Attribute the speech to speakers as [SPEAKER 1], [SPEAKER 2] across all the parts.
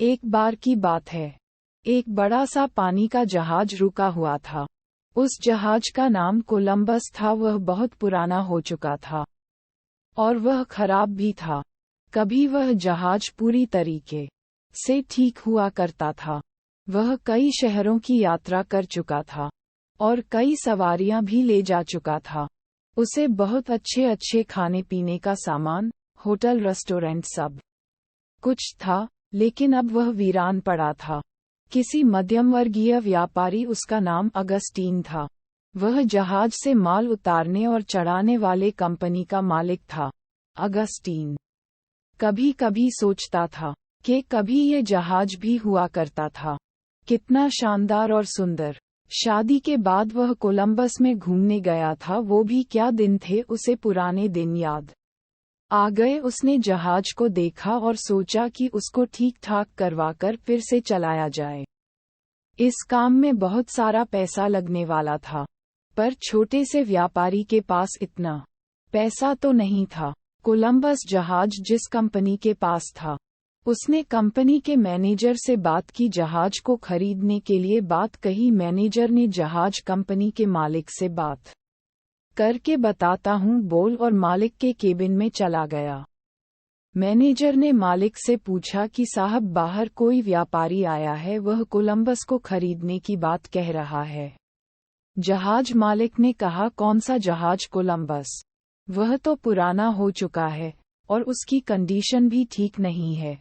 [SPEAKER 1] एक बार की बात है, एक बड़ा सा पानी का जहाज रुका हुआ था। उस जहाज का नाम कोलंबस था। वह बहुत पुराना हो चुका था और वह खराब भी था। कभी वह जहाज पूरी तरीके से ठीक हुआ करता था। वह कई शहरों की यात्रा कर चुका था और कई सवारियां भी ले जा चुका था। उसे बहुत अच्छे अच्छे खाने पीने का सामान, होटल, रेस्टोरेंट सब कुछ था, लेकिन अब वह वीरान पड़ा था। किसी मध्यम वर्गीय व्यापारी, उसका नाम अगस्टीन था। वह जहाज से माल उतारने और चढ़ाने वाले कंपनी का मालिक था। अगस्टीन कभी कभी सोचता था कि कभी ये जहाज भी हुआ करता था। कितना शानदार और सुंदर। शादी के बाद वह कोलंबस में घूमने गया था। वो भी क्या दिन थे, उसे पुराने दिन याद आ गए। उसने जहाज को देखा और सोचा कि उसको ठीक ठाक करवाकर फिर से चलाया जाए। इस काम में बहुत सारा पैसा लगने वाला था, पर छोटे से व्यापारी के पास इतना पैसा तो नहीं था। कोलंबस जहाज जिस कंपनी के पास था, उसने कंपनी के मैनेजर से बात की, जहाज को खरीदने के लिए बात कही। मैनेजर ने जहाज कंपनी के मालिक से बात करके बताता हूँ बोल, और मालिक के केबिन में चला गया। मैनेजर ने मालिक से पूछा कि साहब, बाहर कोई व्यापारी आया है, वह कोलंबस को खरीदने की बात कह रहा है। जहाज मालिक ने कहा, कौन सा जहाज? कोलंबस। वह तो पुराना हो चुका है और उसकी कंडीशन भी ठीक नहीं है।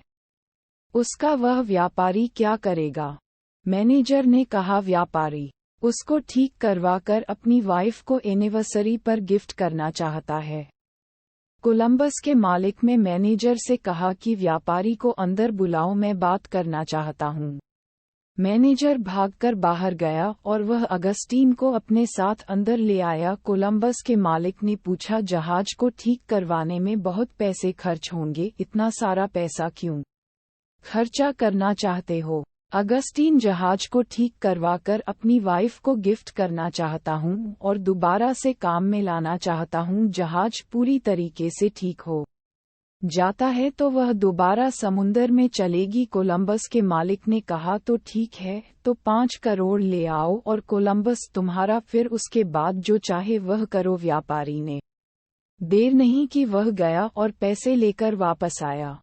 [SPEAKER 1] उसका वह व्यापारी क्या करेगा? मैनेजर ने कहा, व्यापारी उसको ठीक करवाकर अपनी वाइफ को एनिवर्सरी पर गिफ्ट करना चाहता है। कोलंबस के मालिक ने मैनेजर से कहा कि व्यापारी को अंदर बुलाओ, मैं बात करना चाहता हूँ। मैनेजर भागकर बाहर गया और वह अगस्टीन को अपने साथ अंदर ले आया। कोलंबस के मालिक ने पूछा, जहाज को ठीक करवाने में बहुत पैसे खर्च होंगे, इतना सारा पैसा क्यों खर्चा करना चाहते हो? अगस्टीन, जहाज को ठीक करवाकर अपनी वाइफ को गिफ्ट करना चाहता हूँ और दोबारा से काम में लाना चाहता हूँ। जहाज पूरी तरीके से ठीक हो जाता है तो वह दोबारा समुंदर में चलेगी। कोलंबस के मालिक ने कहा, तो ठीक है, तो 5 करोड़ ले आओ और कोलंबस तुम्हारा, फिर उसके बाद जो चाहे वह करो। व्यापारी ने देर नहीं की, वह गया और पैसे लेकर वापस आया।